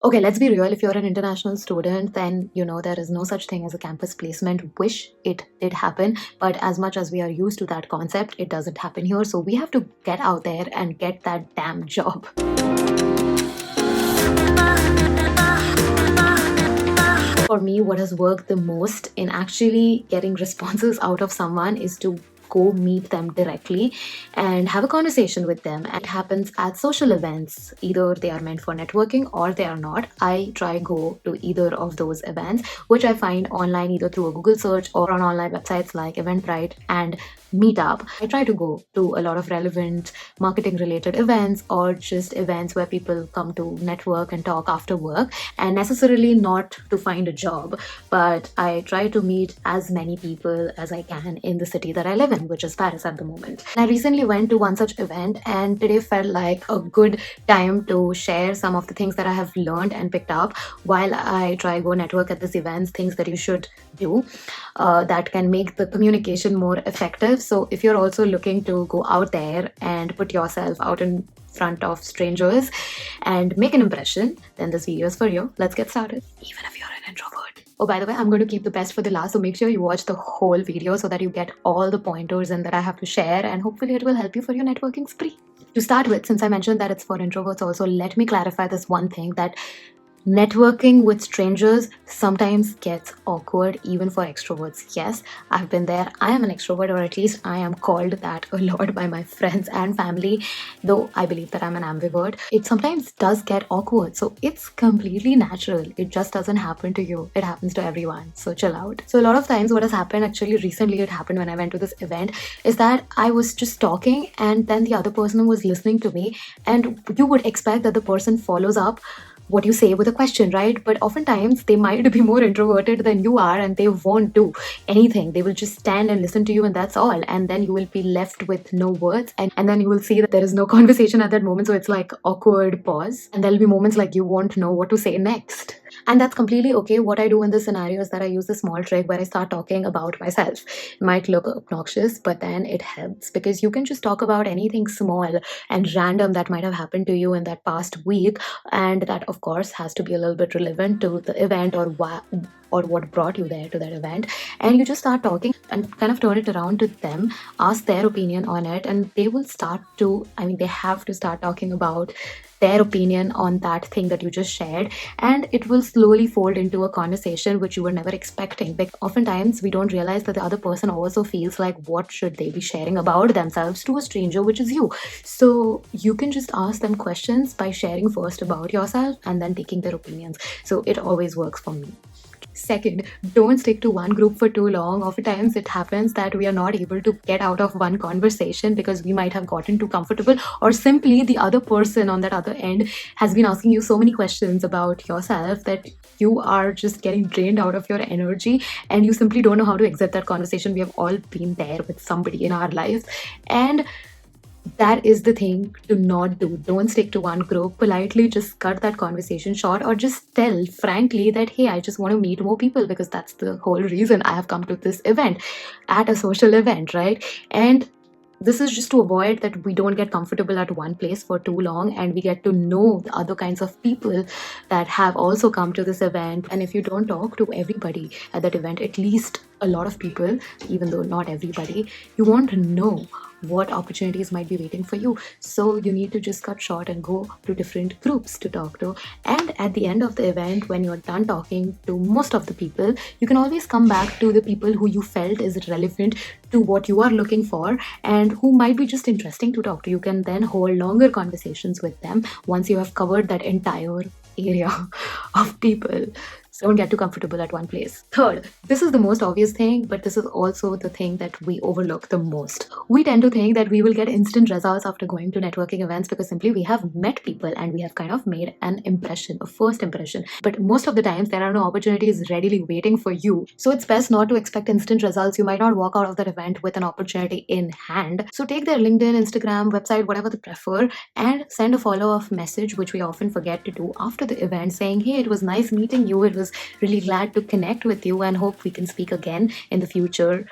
Okay, let's be real. If you're an international student, then there is no such thing as a campus placement. Wish it did happen, but as much as we are used to that concept, it doesn't happen here. So we have to get out there and get that damn job. For me, what has worked the most in actually getting responses out of someone is to go meet them directly and have a conversation with them. And it happens at social events. Either they are meant for networking or they are not. I try go to either of those events, which I find online either through a Google search or on online websites like Eventbrite and Meetup. I try to go to a lot of relevant marketing related events or just events where people come to network and talk after work, and necessarily not to find a job, but I try to meet as many people as I can in the city that I live in, which is Paris at the moment. I recently went to one such event, and today felt like a good time to share some of the things that I have learned and picked up while I try go network at these events, things that you should do that can make the communication more effective. So if you're also looking to go out there and put yourself out in front of strangers and make an impression, then this video is for you. Let's get started. Even if you're an introvert. Oh, by the way, I'm going to keep the best for the last, so make sure you watch the whole video so that you get all the pointers and that I have to share, and hopefully it will help you for your networking spree. To start with, since I mentioned that it's for introverts also, let me clarify this one thing, that networking with strangers sometimes gets awkward even for extroverts. Yes, I've been there. I am an extrovert, or at least I am called that a lot by my friends and family, though I believe that I'm an ambivert. It sometimes does get awkward, so it's completely natural. It just doesn't happen to you. It happens to everyone, so chill out. So a lot of times what has happened, actually recently it happened when I went to this event, is that I was just talking and then the other person was listening to me, and you would expect that the person follows up what you say with a question, right? But oftentimes they might be more introverted than you are and they won't do anything. They will just stand and listen to you, and that's all. And then you will be left with no words. And then you will see that there is no conversation at that moment. So it's like awkward pause. And there'll be moments like you won't know what to say next. And that's completely okay. What I do in this scenario is that I use a small trick where I start talking about myself. It might look obnoxious, but then it helps because you can just talk about anything small and random that might have happened to you in that past week, and that of course has to be a little bit relevant to the event or what brought you there to that event. And you just start talking and kind of turn it around to them, ask their opinion on it, and they will start to, they have to start talking about their opinion on that thing that you just shared, and it will slowly fold into a conversation which you were never expecting. But oftentimes we don't realize that the other person also feels like, what should they be sharing about themselves to a stranger, which is you? So you can just ask them questions by sharing first about yourself and then taking their opinions. So it always works for me. Second, don't stick to one group for too long. Oftentimes it happens that we are not able to get out of one conversation because we might have gotten too comfortable, or simply the other person on that other end has been asking you so many questions about yourself that you are just getting drained out of your energy and you simply don't know how to exit that conversation. We have all been there with somebody in our lives, and that is the thing to not do. Don't stick to one group. Politely just cut that conversation short, or just tell frankly that, hey, I just want to meet more people because that's the whole reason I have come to this event, at a social event, right? And this is just to avoid that we don't get comfortable at one place for too long and we get to know the other kinds of people that have also come to this event. And if you don't talk to everybody at that event, at least a lot of people, even though not everybody, you won't know what opportunities might be waiting for you. So you need to just cut short and go to different groups to talk to. And at the end of the event, when you're done talking to most of the people, you can always come back to the people who you felt is relevant to what you are looking for and who might be just interesting to talk to. You can then hold longer conversations with them once you have covered that entire area of people. So don't get too comfortable at one place. Third, this is the most obvious thing, but this is also the thing that we overlook the most. We tend to think that we will get instant results after going to networking events because simply we have met people and we have kind of made an impression, a first impression. But most of the times there are no opportunities readily waiting for you. So it's best not to expect instant results. You might not walk out of that event with an opportunity in hand. So take their LinkedIn, Instagram, website, whatever they prefer, and send a follow-up message, which we often forget to do after the event, saying, hey, it was nice meeting you. It was really glad to connect with you and hope we can speak again in the future,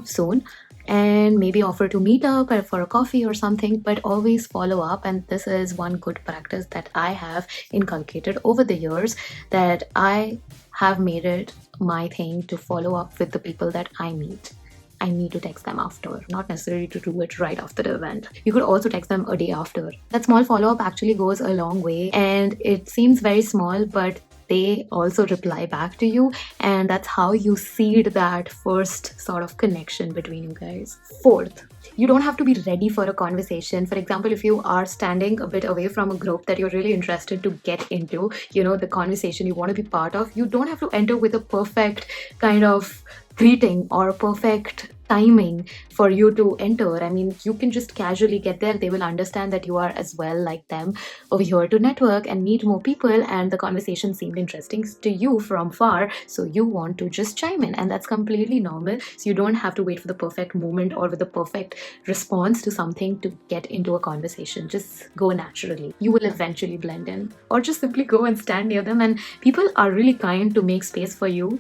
soon. and maybe offer to meet up for a coffee or something, but always follow up. And this is one good practice that I have inculcated over the years, that I have made it my thing to follow up with the people that I meet. I need to text them after, not necessarily to do it right after the event. You could also text them a day after. That small follow up actually goes a long way, and it seems very small, but they also reply back to you, and that's how you seed that first sort of connection between you guys. Fourth, you don't have to be ready for a conversation. For example, if you are standing a bit away from a group that you're really interested to get into, the conversation you want to be part of, you don't have to enter with a perfect kind of greeting or perfect timing for you to enter. I mean, you can just casually get there. They will understand that you are as well like them over here to network and meet more people, and the conversation seemed interesting to you from far, so you want to just chime in, and that's completely normal. So you don't have to wait for the perfect moment or with the perfect response to something to get into a conversation. Just go naturally. You will eventually blend in, or just simply go and stand near them, and people are really kind to make space for you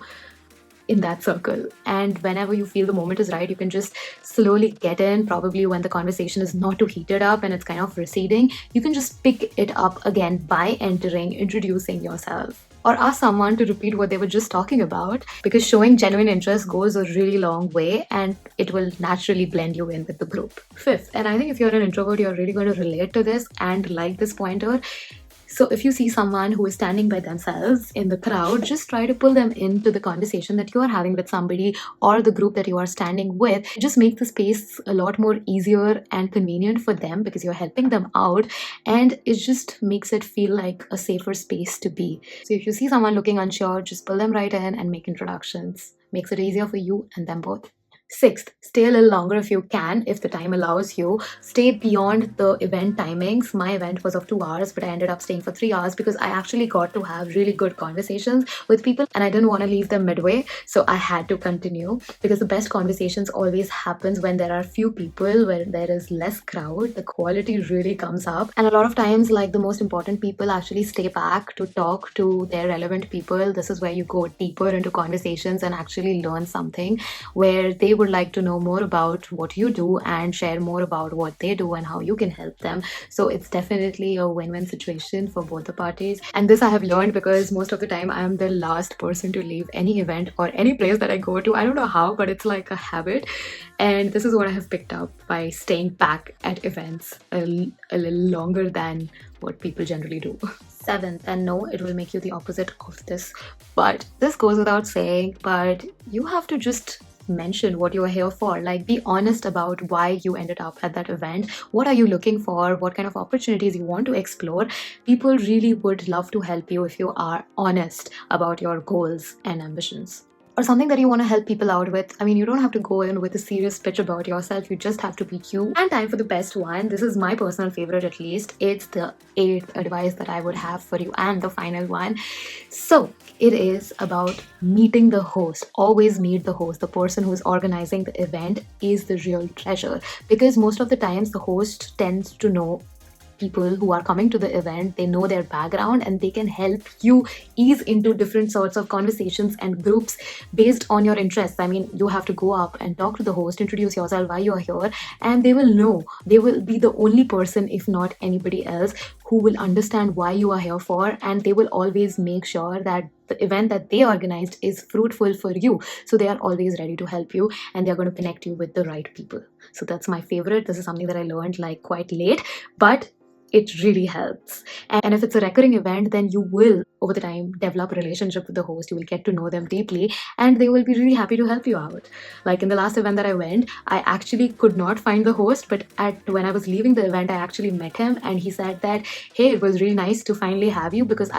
in that circle. And whenever you feel the moment is right, you can just slowly get in. Probably when the conversation is not too heated up and it's kind of receding, you can just pick it up again by entering, introducing yourself, or ask someone to repeat what they were just talking about, because showing genuine interest goes a really long way and it will naturally blend you in with the group. Fifth, and I think if you're an introvert, you're really going to relate to this and like this pointer. So if you see someone who is standing by themselves in the crowd, just try to pull them into the conversation that you are having with somebody or the group that you are standing with. Just make the space a lot more easier and convenient for them, because you're helping them out, and it just makes it feel like a safer space to be. So if you see someone looking unsure, just pull them right in and make introductions. Makes it easier for you and them both. Sixth, stay a little longer if you can, if the time allows you. Stay beyond the event timings. My event was of 2 hours, but I ended up staying for 3 hours because I actually got to have really good conversations with people and I didn't want to leave them midway. So I had to continue, because the best conversations always happens when there are few people, where there is less crowd. The quality really comes up. And a lot of times, like, the most important people actually stay back to talk to their relevant people. This is where you go deeper into conversations and actually learn something, where they would like to know more about what you do and share more about what they do and how you can help them. So it's definitely a win-win situation for both the parties. And this I have learned because most of the time I am the last person to leave any event or any place that I go to. I don't know how, but it's like a habit. And this is what I have picked up by staying back at events a little longer than what people generally do. Seventh, and no, it will make you the opposite of this, but this goes without saying, but you have to just mention what you are here for. Like, be honest about why you ended up at that event. What are you looking for? What kind of opportunities you want to explore? People really would love to help you if you are honest about your goals and ambitions, or something that you want to help people out with. I mean, you don't have to go in with a serious pitch about yourself. You just have to be you. And time for the best one. This is my personal favorite, at least. It's the 8th advice that I would have for you, and the final one. So it is about meeting the host. Always meet the host. The person who is organizing the event is the real treasure, because most of the times the host tends to know people who are coming to the event. They know their background and they can help you ease into different sorts of conversations and groups based on your interests. I mean, you have to go up and talk to the host, introduce yourself, why you are here, and they will know. They will be the only person, if not anybody else, who will understand why you are here for, and they will always make sure that the event that they organized is fruitful for you. So they are always ready to help you, and they're going to connect you with the right people. So that's my favorite. This is something that I learned like quite late, but it really helps. And if it's a recurring event, then you will over the time develop a relationship with the host. You will get to know them deeply and they will be really happy to help you out. Like in the last event that I went, I actually could not find the host, but when I was leaving the event, I actually met him and he said that, hey, it was really nice to finally have you, because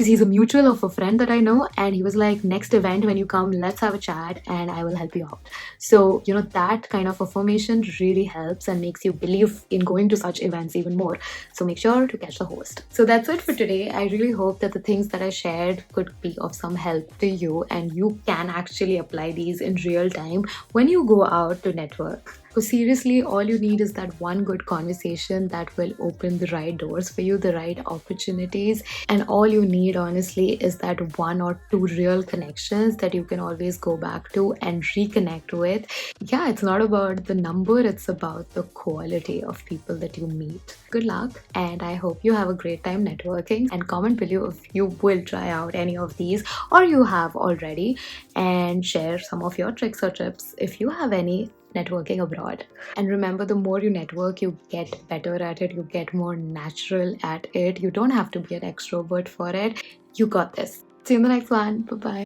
he's a mutual of a friend that I know, and he was like, next event when you come, let's have a chat and I will help you out. So, that kind of affirmation really helps and makes you believe in going to such events even more. So make sure to catch the host. So that's it for today. I really hope that the things that I shared could be of some help to you and you can actually apply these in real time when you go out to network. But seriously, all you need is that one good conversation that will open the right doors for you, the right opportunities. And all you need, honestly, is that one or two real connections that you can always go back to and reconnect with. Yeah, it's not about the number, it's about the quality of people that you meet. Good luck, and I hope you have a great time networking. And comment below if you will try out any of these or you have already, and share some of your tricks or tips if you have any networking abroad. And remember, the more you network, you get better at it, you get more natural at it. You don't have to be an extrovert for it. You got this. See you in the next one. Bye bye.